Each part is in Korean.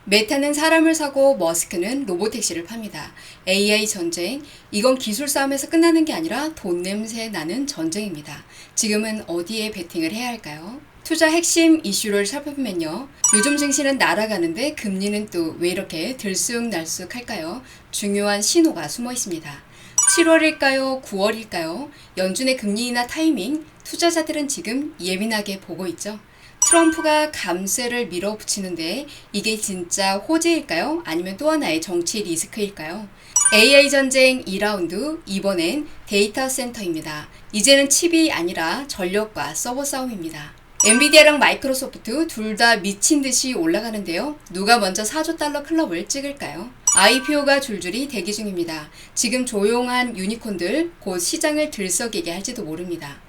메타는 사람을 사고 머스크는 로보택시를 팝니다. AI 전쟁, 이건 기술 싸움에서 끝나는 게 아니라 돈 냄새 나는 전쟁입니다. 지금은 어디에 베팅을 해야 할까요? 투자 핵심 이슈를 살펴보면요. 요즘 증시는 날아가는데 금리는 또 왜 이렇게 들쑥날쑥할까요? 중요한 신호가 숨어 있습니다. 7월일까요? 9월일까요? 연준의 금리 인하 타이밍, 투자자들은 지금 예민하게 보고 있죠. 트럼프가 감세를 밀어붙이는데 이게 진짜 호재일까요? 아니면 또 하나의 정치 리스크일까요? AI 전쟁 2라운드, 이번엔 데이터 센터입니다. 이제는 칩이 아니라 전력과 서버 싸움입니다. 엔비디아랑 마이크로소프트 둘 다 미친 듯이 올라가는데요. 누가 먼저 4조 달러 클럽을 찍을까요? IPO가 줄줄이 대기 중입니다. 지금 조용한 유니콘들 곧 시장을 들썩이게 할지도 모릅니다.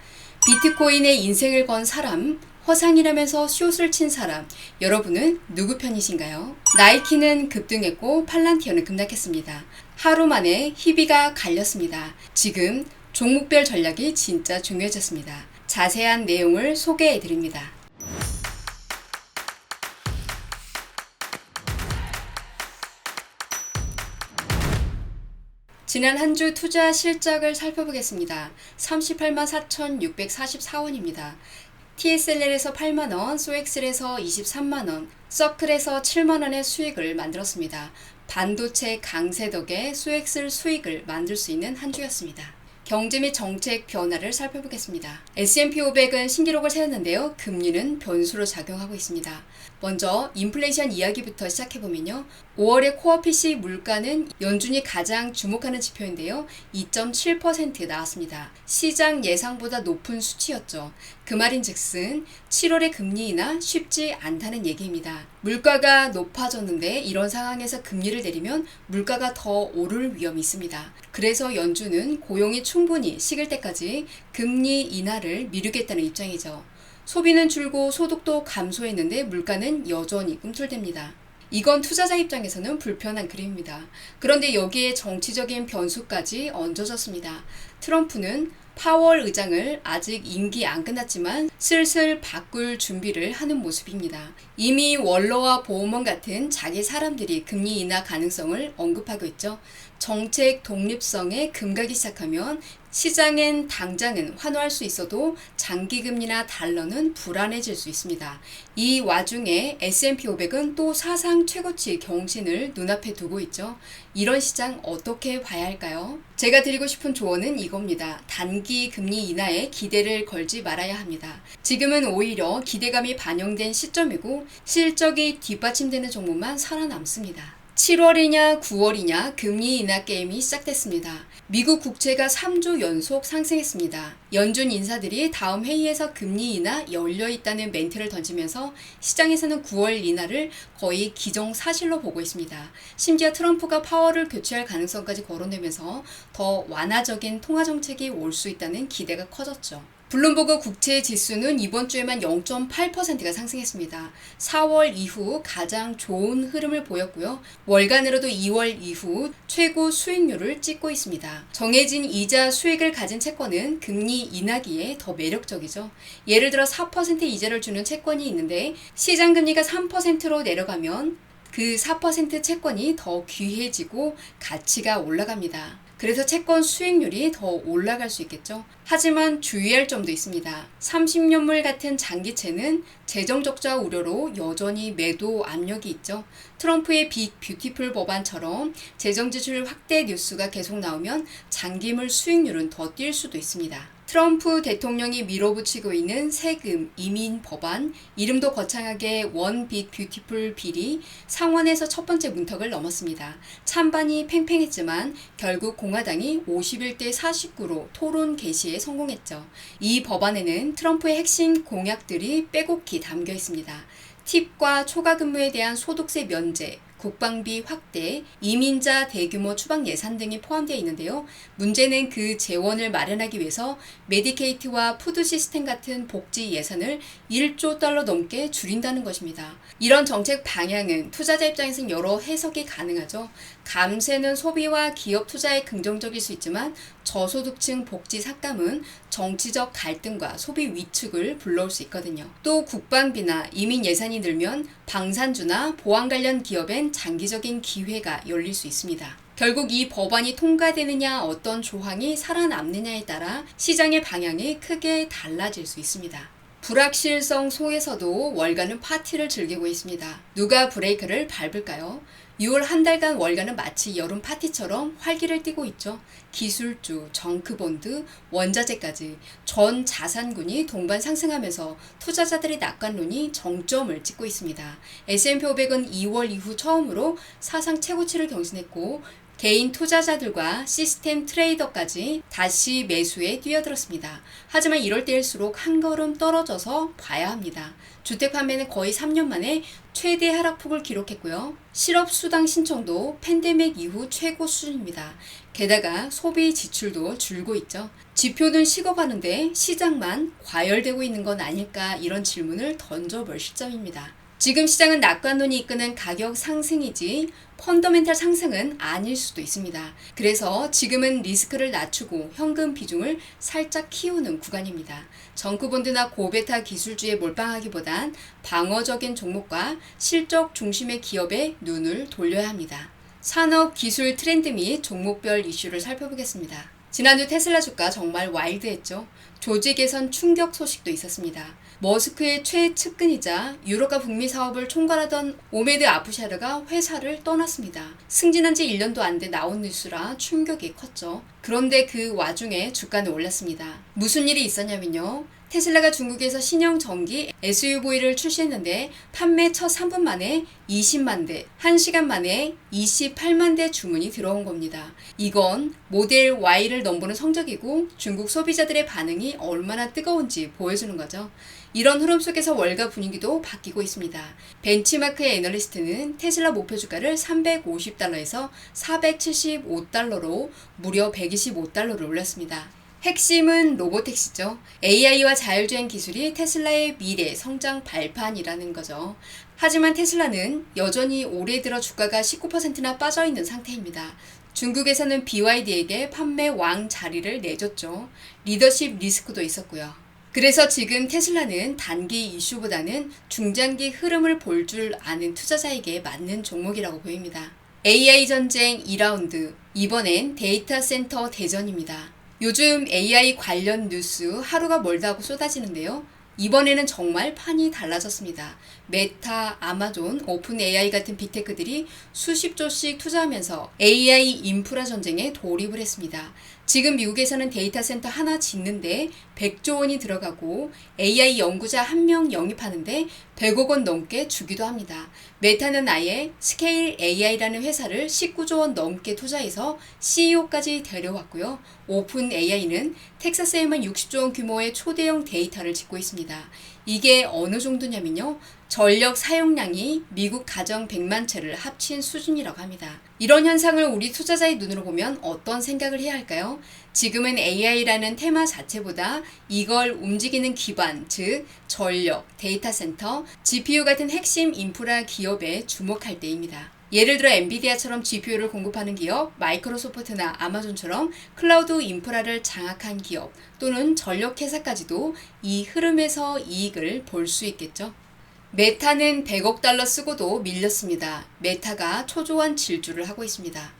비트코인에 인생을 건 사람, 허상이라면서 숏을 친 사람, 여러분은 누구 편이신가요? 나이키는 급등했고 팔란티어는 급락했습니다. 하루 만에 희비가 갈렸습니다. 지금 종목별 전략이 진짜 중요해졌습니다. 자세한 내용을 소개해 드립니다. 지난 한 주 투자 실적을 살펴보겠습니다. 38만 4,644원입니다. TSL에서 8만원, 소엑셀에서 23만원, 서클에서 7만원의 수익을 만들었습니다. 반도체 강세 덕에 소엑셀 수익을 만들 수 있는 한 주였습니다. 경제 및 정책 변화를 살펴보겠습니다. S&P 500은 신기록을 세웠는데요. 금리는 변수로 작용하고 있습니다. 먼저 인플레이션 이야기부터 시작해보면요. 5월의 코어 PC 물가는 연준이 가장 주목하는 지표인데요. 2.7% 나왔습니다. 시장 예상보다 높은 수치였죠. 그 말인즉슨 7월의 금리 인하 쉽지 않다는 얘기입니다. 물가가 높아졌는데 이런 상황에서 금리를 내리면 물가가 더 오를 위험이 있습니다. 그래서 연준은 고용이 충분히 식을 때까지 금리 인하를 미루겠다는 입장이죠. 소비는 줄고 소득도 감소했는데 물가는 여전히 꿈틀댑니다. 이건 투자자 입장에서는 불편한 그림입니다. 그런데 여기에 정치적인 변수까지 얹어졌습니다. 트럼프는 파월 의장을 아직 임기 안 끝났지만 슬슬 바꿀 준비를 하는 모습입니다. 이미 월러와 보험원 같은 자기 사람들이 금리 인하 가능성을 언급하고 있죠. 정책 독립성에 금가기 시작하면 시장엔 당장은 환호할 수 있어도 장기금리나 달러는 불안해질 수 있습니다. 이 와중에 S&P 500은 또 사상 최고치 경신을 눈앞에 두고 있죠. 이런 시장 어떻게 봐야 할까요? 제가 드리고 싶은 조언은 이겁니다. 단기 금리 인하에 기대를 걸지 말아야 합니다. 지금은 오히려 기대감이 반영된 시점이고 실적이 뒷받침되는 종목만 살아남습니다. 7월이냐 9월이냐 금리 인하 게임이 시작됐습니다. 미국 국채가 3주 연속 상승했습니다. 연준 인사들이 다음 회의에서 금리 인하 열려있다는 멘트를 던지면서 시장에서는 9월 인하를 거의 기정사실로 보고 있습니다. 심지어 트럼프가 파월을 교체할 가능성까지 거론되면서 더 완화적인 통화정책이 올 수 있다는 기대가 커졌죠. 블룸버그 국채 지수는 이번 주에만 0.8%가 상승했습니다. 4월 이후 가장 좋은 흐름을 보였고요. 월간으로도 2월 이후 최고 수익률을 찍고 있습니다. 정해진 이자 수익을 가진 채권은 금리 인하기에 더 매력적이죠. 예를 들어 4% 이자를 주는 채권이 있는데 시장 금리가 3%로 내려가면 그 4% 채권이 더 귀해지고 가치가 올라갑니다. 그래서 채권 수익률이 더 올라갈 수 있겠죠. 하지만 주의할 점도 있습니다. 30년물 같은 장기채는 재정 적자 우려로 여전히 매도 압력이 있죠. 트럼프의 빅 뷰티풀 법안처럼 재정 지출 확대 뉴스가 계속 나오면 장기물 수익률은 더 뛸 수도 있습니다. 트럼프 대통령이 밀어붙이고 있는 세금, 이민 법안, 이름도 거창하게 원 빅 뷰티풀 빌이 상원에서 첫 번째 문턱을 넘었습니다. 찬반이 팽팽했지만 결국 공화당이 51대 49로 토론 개시에 성공했죠. 이 법안에는 트럼프의 핵심 공약들이 빼곡히 담겨 있습니다. 팁과 초과 근무에 대한 소득세 면제, 국방비 확대, 이민자 대규모 추방 예산 등이 포함되어 있는데요. 문제는 그 재원을 마련하기 위해서 메디케이트와 푸드 시스템 같은 복지 예산을 1조 달러 넘게 줄인다는 것입니다. 이런 정책 방향은 투자자 입장에서는 여러 해석이 가능하죠. 감세는 소비와 기업 투자에 긍정적일 수 있지만 저소득층 복지 삭감은 정치적 갈등과 소비 위축을 불러올 수 있거든요. 또 국방비나 이민 예산이 늘면 방산주나 보안 관련 기업엔 장기적인 기회가 열릴 수 있습니다. 결국 이 법안이 통과되느냐 어떤 조항이 살아남느냐에 따라 시장의 방향이 크게 달라질 수 있습니다. 불확실성 속에서도 월가는 파티를 즐기고 있습니다. 누가 브레이크를 밟을까요? 6월 한 달간 월가는 마치 여름 파티처럼 활기를 띠고 있죠. 기술주, 정크본드, 원자재까지 전 자산군이 동반 상승하면서 투자자들의 낙관론이 정점을 찍고 있습니다. S&P 500은 2월 이후 처음으로 사상 최고치를 경신했고 개인 투자자들과 시스템 트레이더까지 다시 매수에 뛰어들었습니다. 하지만 이럴 때일수록 한 걸음 떨어져서 봐야 합니다. 주택 판매는 거의 3년 만에 최대 하락폭을 기록했고요. 실업수당 신청도 팬데믹 이후 최고 수준입니다. 게다가 소비 지출도 줄고 있죠. 지표는 식어가는데 시장만 과열되고 있는 건 아닐까 이런 질문을 던져볼 시점입니다. 지금 시장은 낙관론이 이끄는 가격 상승이지 펀더멘탈 상승은 아닐 수도 있습니다. 그래서 지금은 리스크를 낮추고 현금 비중을 살짝 키우는 구간입니다. 정크본드나 고베타 기술주에 몰빵하기보단 방어적인 종목과 실적 중심의 기업에 눈을 돌려야 합니다. 산업 기술 트렌드 및 종목별 이슈를 살펴보겠습니다. 지난주 테슬라 주가 정말 와일드했죠. 조직 개선 충격 소식도 있었습니다. 머스크의 최측근이자 유럽과 북미 사업을 총괄하던 오메드 아프샤르가 회사를 떠났습니다. 승진한 지 1년도 안 돼 나온 뉴스라 충격이 컸죠. 그런데 그 와중에 주가는 올랐습니다. 무슨 일이 있었냐면요. 테슬라가 중국에서 신형 전기 SUV를 출시했는데 판매 첫 3분 만에 20만 대, 1시간 만에 28만 대 주문이 들어온 겁니다. 이건 모델 Y를 넘보는 성적이고 중국 소비자들의 반응이 얼마나 뜨거운지 보여주는 거죠. 이런 흐름 속에서 월가 분위기도 바뀌고 있습니다. 벤치마크의 애널리스트는 테슬라 목표 주가를 350달러에서 475달러로 무려 125달러를 올렸습니다. 핵심은 로보택시죠. AI와 자율주행 기술이 테슬라의 미래 성장 발판이라는 거죠. 하지만 테슬라는 여전히 올해 들어 주가가 19%나 빠져있는 상태입니다. 중국에서는 BYD에게 판매 왕 자리를 내줬죠. 리더십 리스크도 있었고요. 그래서 지금 테슬라는 단기 이슈보다는 중장기 흐름을 볼 줄 아는 투자자에게 맞는 종목이라고 보입니다. AI 전쟁 2라운드, 이번엔 데이터 센터 대전입니다. 요즘 AI 관련 뉴스 하루가 멀다 하고 쏟아지는데요. 이번에는 정말 판이 달라졌습니다. 메타, 아마존, 오픈 AI 같은 빅테크들이 수십 조씩 투자하면서 AI 인프라 전쟁에 돌입을 했습니다. 지금 미국에서는 데이터 센터 하나 짓는데 100조 원이 들어가고 AI 연구자 1명 영입하는데 100억 원 넘게 주기도 합니다. 메타는 아예 스케일 AI라는 회사를 19조 원 넘게 투자해서 CEO까지 데려왔고요. 오픈 AI는 텍사스에만 60조 원 규모의 초대형 데이터를 짓고 있습니다. 이게 어느 정도냐면요. 전력 사용량이 미국 가정 100만 채를 합친 수준이라고 합니다. 이런 현상을 우리 투자자의 눈으로 보면 어떤 생각을 해야 할까요? 지금은 AI라는 테마 자체보다 이걸 움직이는 기반, 즉 전력, 데이터 센터, GPU 같은 핵심 인프라 기업에 주목할 때입니다. 예를 들어 엔비디아처럼 GPU를 공급하는 기업, 마이크로소프트나 아마존처럼 클라우드 인프라를 장악한 기업 또는 전력 회사까지도 이 흐름에서 이익을 볼 수 있겠죠. 메타는 100억 달러 쓰고도 밀렸습니다. 메타가 초조한 질주를 하고 있습니다.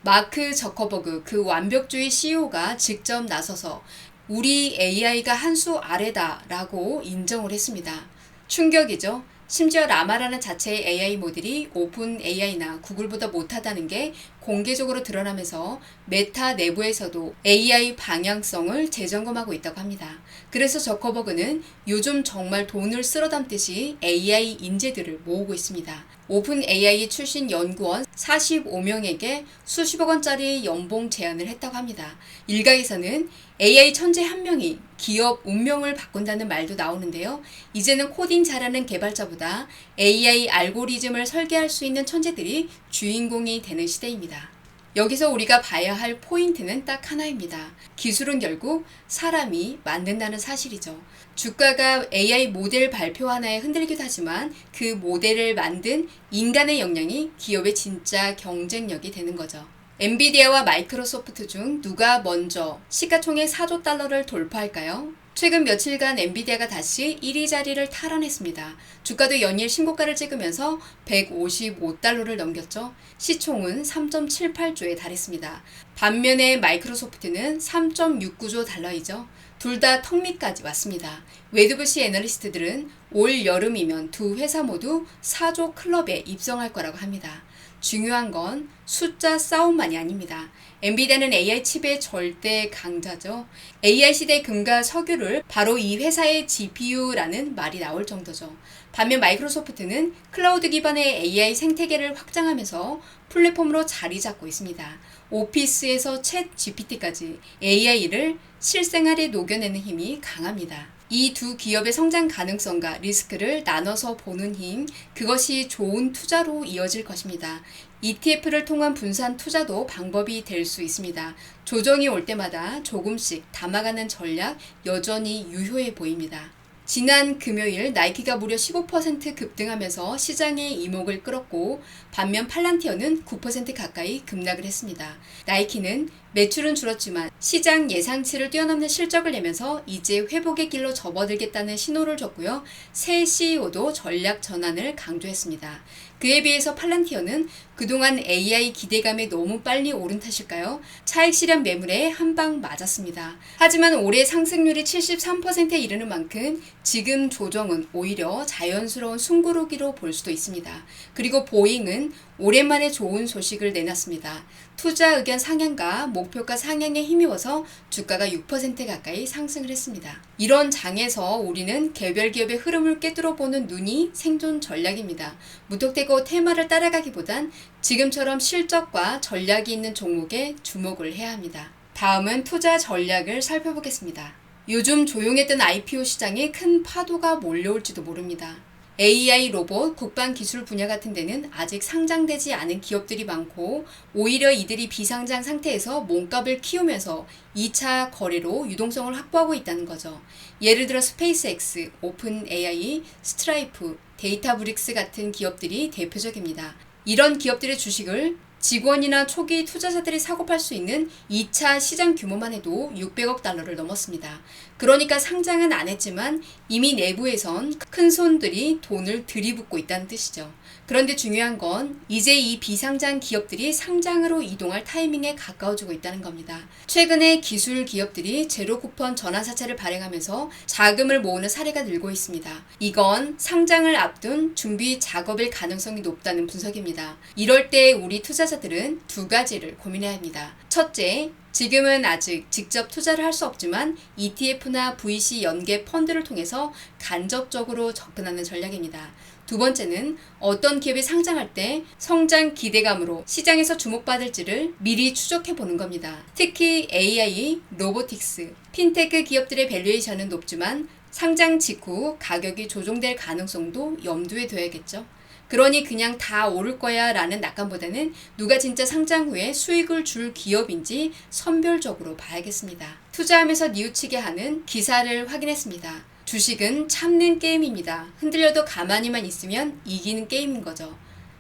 마크 저커버그 그 완벽주의 CEO가 직접 나서서 우리 AI가 한 수 아래다라고 인정을 했습니다. 충격이죠. 심지어 라마라는 자체의 AI 모델이 오픈 AI나 구글보다 못하다는 게 공개적으로 드러나면서 메타 내부에서도 AI 방향성을 재점검하고 있다고 합니다. 그래서 저커버그는 요즘 정말 돈을 쓸어 담듯이 AI 인재들을 모으고 있습니다. 오픈 AI 출신 연구원 45명에게 수십억 원짜리 연봉 제안을 했다고 합니다. 일각에서는 AI 천재 한 명이 기업 운명을 바꾼다는 말도 나오는데요. 이제는 코딩 잘하는 개발자보다 AI 알고리즘을 설계할 수 있는 천재들이 주인공이 되는 시대입니다. 여기서 우리가 봐야 할 포인트는 딱 하나입니다. 기술은 결국 사람이 만든다는 사실이죠. 주가가 AI 모델 발표 하나에 흔들리기도 하지만 그 모델을 만든 인간의 역량이 기업의 진짜 경쟁력이 되는 거죠. 엔비디아와 마이크로소프트 중 누가 먼저 시가총액 4조 달러를 돌파할까요? 최근 며칠간 엔비디아가 다시 1위 자리를 탈환했습니다. 주가도 연일 신고가를 찍으면서 155달러를 넘겼죠. 시총은 3.78조에 달했습니다. 반면에 마이크로소프트는 3.69조 달러이죠. 둘 다 턱밑까지 왔습니다. 웨드부시 애널리스트들은 올 여름이면 두 회사 모두 4조 클럽에 입성할 거라고 합니다. 중요한 건 숫자 싸움만이 아닙니다. 엔비디아는 AI 칩의 절대 강자죠. AI 시대의 금과 석유를 바로 이 회사의 GPU라는 말이 나올 정도죠. 반면 마이크로소프트는 클라우드 기반의 AI 생태계를 확장하면서 플랫폼으로 자리 잡고 있습니다. 오피스에서 챗 GPT까지 AI를 실생활에 녹여내는 힘이 강합니다. 이 두 기업의 성장 가능성과 리스크를 나눠서 보는 힘, 그것이 좋은 투자로 이어질 것입니다. ETF를 통한 분산 투자도 방법이 될 수 있습니다. 조정이 올 때마다 조금씩 담아가는 전략 여전히 유효해 보입니다. 지난 금요일 나이키가 무려 15% 급등하면서 시장의 이목을 끌었고 반면 팔란티어는 9% 가까이 급락을 했습니다. 나이키는 매출은 줄었지만 시장 예상치를 뛰어넘는 실적을 내면서 이제 회복의 길로 접어들겠다는 신호를 줬고요. 새 CEO도 전략 전환을 강조했습니다. 그에 비해서 팔란티어는 그동안 AI 기대감에 너무 빨리 오른 탓일까요? 차익 실현 매물에 한 방 맞았습니다. 하지만 올해 상승률이 73%에 이르는 만큼 지금 조정은 오히려 자연스러운 숨고르기로 볼 수도 있습니다. 그리고 보잉은 오랜만에 좋은 소식을 내놨습니다. 투자 의견 상향과 목표가 상향에 힘입어서 주가가 6% 가까이 상승을 했습니다. 이런 장에서 우리는 개별 기업의 흐름을 꿰뚫어보는 눈이 생존 전략입니다. 무턱대고 테마를 따라가기보단 지금처럼 실적과 전략이 있는 종목에 주목을 해야 합니다. 다음은 투자 전략을 살펴보겠습니다. 요즘 조용했던 IPO 시장에 큰 파도가 몰려올지도 모릅니다. AI 로봇, 국방 기술 분야 같은 데는 아직 상장되지 않은 기업들이 많고 오히려 이들이 비상장 상태에서 몸값을 키우면서 2차 거래로 유동성을 확보하고 있다는 거죠. 예를 들어 스페이스X, 오픈 AI, 스트라이프, 데이터브릭스 같은 기업들이 대표적입니다. 이런 기업들의 주식을 직원이나 초기 투자자들이 사고 팔 수 있는 2차 시장 규모만 해도 600억 달러를 넘었습니다. 그러니까 상장은 안 했지만 이미 내부에선 큰 손들이 돈을 들이붓고 있다는 뜻이죠. 그런데 중요한 건 이제 이 비상장 기업들이 상장으로 이동할 타이밍에 가까워지고 있다는 겁니다. 최근에 기술 기업들이 제로 쿠폰 전환사채를 발행하면서 자금을 모으는 사례가 늘고 있습니다. 이건 상장을 앞둔 준비 작업일 가능성이 높다는 분석입니다. 이럴 때 우리 투자자들은 두 가지를 고민해야 합니다. 첫째, 지금은 아직 직접 투자를 할 수 없지만 ETF나 VC 연계 펀드를 통해서 간접적으로 접근하는 전략입니다. 두 번째는 어떤 기업이 상장할 때 성장 기대감으로 시장에서 주목받을지를 미리 추적해 보는 겁니다. 특히 AI, 로보틱스, 핀테크 기업들의 밸류에이션은 높지만 상장 직후 가격이 조정될 가능성도 염두에 둬야겠죠. 그러니 그냥 다 오를 거야 라는 낙관보다는 누가 진짜 상장 후에 수익을 줄 기업인지 선별적으로 봐야겠습니다. 투자하면서 뉘우치게 하는 기사를 확인했습니다. 주식은 참는 게임입니다. 흔들려도 가만히만 있으면 이기는 게임인 거죠.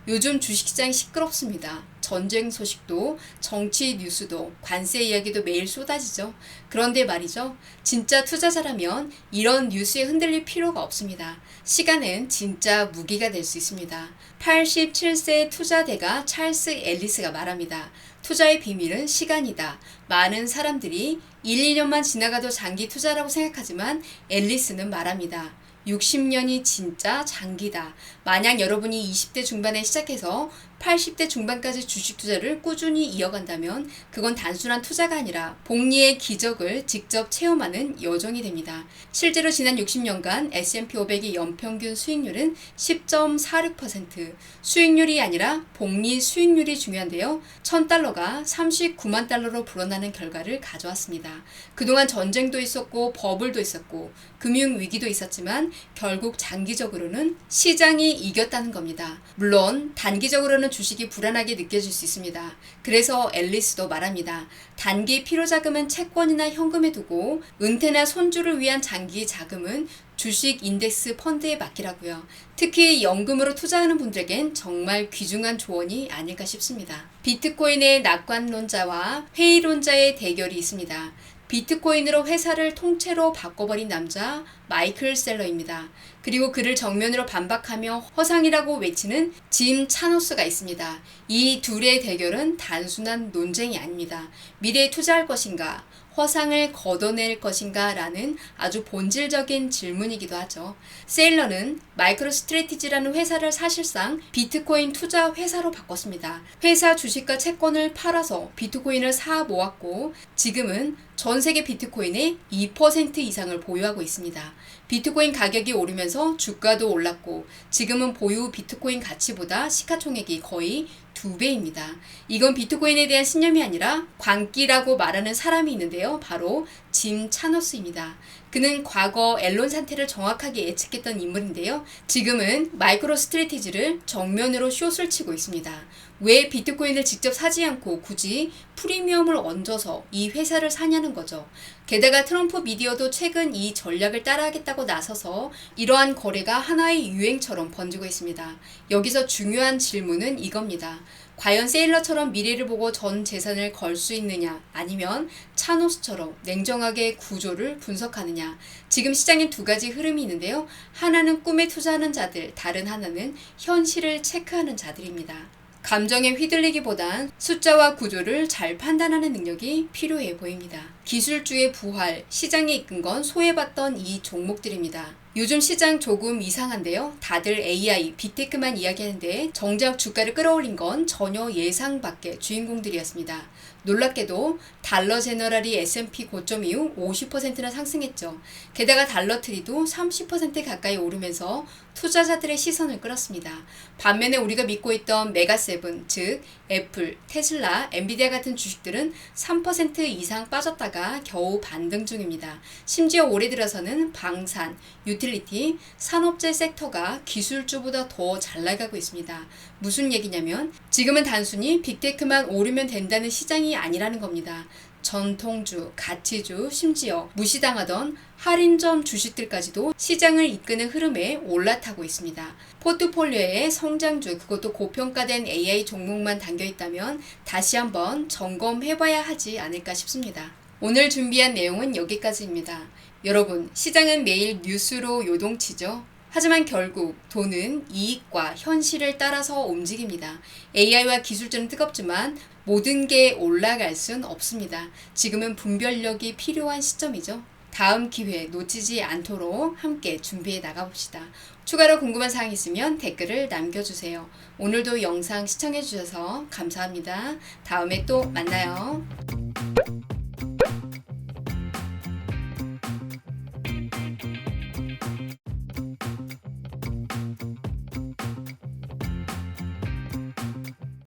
요즘 주식시장이 시끄럽습니다. 전쟁 소식도 정치 뉴스도 관세 이야기도 매일 쏟아지죠. 그런데 말이죠. 진짜 투자자라면 이런 뉴스에 흔들릴 필요가 없습니다. 시간은 진짜 무기가 될 수 있습니다. 87세 투자대가 찰스 앨리스가 말합니다. 투자의 비밀은 시간이다. 많은 사람들이 1, 2년만 지나가도 장기 투자라고 생각하지만 앨리스는 말합니다. 60년이 진짜 장기다. 만약 여러분이 20대 중반에 시작해서 80대 중반까지 주식 투자를 꾸준히 이어간다면 그건 단순한 투자가 아니라 복리의 기적을 직접 체험하는 여정이 됩니다. 실제로 지난 60년간 S&P 500의 연평균 수익률은 10.46%, 수익률이 아니라 복리 수익률이 중요한데요. 1000달러가 39만 달러로 불어나는 결과를 가져왔습니다. 그동안 전쟁도 있었고 버블도 있었고 금융위기도 있었지만 결국 장기적으로는 시장이 이겼다는 겁니다. 물론 단기적으로는 주식이 불안하게 느껴질 수 있습니다. 그래서 앨리스도 말합니다. 단기 필요자금은 채권이나 현금에 두고 은퇴나 손주를 위한 장기 자금은 주식 인덱스 펀드에 맡기라고요. 특히 연금으로 투자하는 분들에겐 정말 귀중한 조언이 아닐까 싶습니다. 비트코인의 낙관론자와 회의론자의 대결이 있습니다. 비트코인으로 회사를 통째로 바꿔버린 남자 마이클 셀러입니다. 그리고 그를 정면으로 반박하며 허상이라고 외치는 짐 차노스가 있습니다. 이 둘의 대결은 단순한 논쟁이 아닙니다. 미래에 투자할 것인가, 허상을 걷어낼 것인가 라는 아주 본질적인 질문이기도 하죠. 세일러는 마이크로스트래티지라는 회사를 사실상 비트코인 투자 회사로 바꿨습니다. 회사 주식과 채권을 팔아서 비트코인을 사 모았고 지금은 전 세계 비트코인의 2% 이상을 보유하고 있습니다. 비트코인 가격이 오르면서 주가도 올랐고 지금은 보유 비트코인 가치보다 시가총액이 거의 2배입니다. 이건 비트코인에 대한 신념이 아니라 광기라고 말하는 사람이 있는데요. 바로 짐 차노스입니다. 그는 과거 앨런 사태를 정확하게 예측했던 인물인데요. 지금은 마이크로스트래티지를 정면으로 숏을 치고 있습니다. 왜 비트코인을 직접 사지 않고 굳이 프리미엄을 얹어서 이 회사를 사냐는 거죠. 게다가 트럼프 미디어도 최근 이 전략을 따라하겠다고 나서서 이러한 거래가 하나의 유행처럼 번지고 있습니다. 여기서 중요한 질문은 이겁니다. 과연 세일러처럼 미래를 보고 전 재산을 걸 수 있느냐, 아니면 차노스처럼 냉정하게 구조를 분석하느냐. 지금 시장엔 두 가지 흐름이 있는데요. 하나는 꿈에 투자하는 자들, 다른 하나는 현실을 체크하는 자들입니다. 감정에 휘둘리기보단 숫자와 구조를 잘 판단하는 능력이 필요해 보입니다. 기술주의 부활, 시장에 이끈 건 소외받던 이 종목들입니다. 요즘 시장 조금 이상한데요. 다들 AI, 빅테크만 이야기하는데 정작 주가를 끌어올린 건 전혀 예상 밖의 주인공들이었습니다. 놀랍게도 달러 제너럴이 S&P 고점 이후 50%나 상승했죠. 게다가 달러트리도 30% 가까이 오르면서 투자자들의 시선을 끌었습니다. 반면에 우리가 믿고 있던 메가세븐, 즉 애플, 테슬라, 엔비디아 같은 주식들은 3% 이상 빠졌다가 겨우 반등 중입니다. 심지어 올해 들어서는 방산, 유틸리티, 산업재 섹터가 기술주보다 더 잘 나가고 있습니다. 무슨 얘기냐면 지금은 단순히 빅테크만 오르면 된다는 시장이 아니라는 겁니다. 전통주, 가치주, 심지어 무시당하던 할인점 주식들까지도 시장을 이끄는 흐름에 올라타고 있습니다. 포트폴리오에 성장주, 그것도 고평가된 AI 종목만 담겨있다면 다시 한번 점검해봐야 하지 않을까 싶습니다. 오늘 준비한 내용은 여기까지입니다. 여러분, 시장은 매일 뉴스로 요동치죠. 하지만 결국 돈은 이익과 현실을 따라서 움직입니다. AI와 기술주는 뜨겁지만 모든 게 올라갈 순 없습니다. 지금은 분별력이 필요한 시점이죠. 다음 기회 놓치지 않도록 함께 준비해 나가봅시다. 추가로 궁금한 사항 있으면 댓글을 남겨주세요. 오늘도 영상 시청해주셔서 감사합니다. 다음에 또 만나요.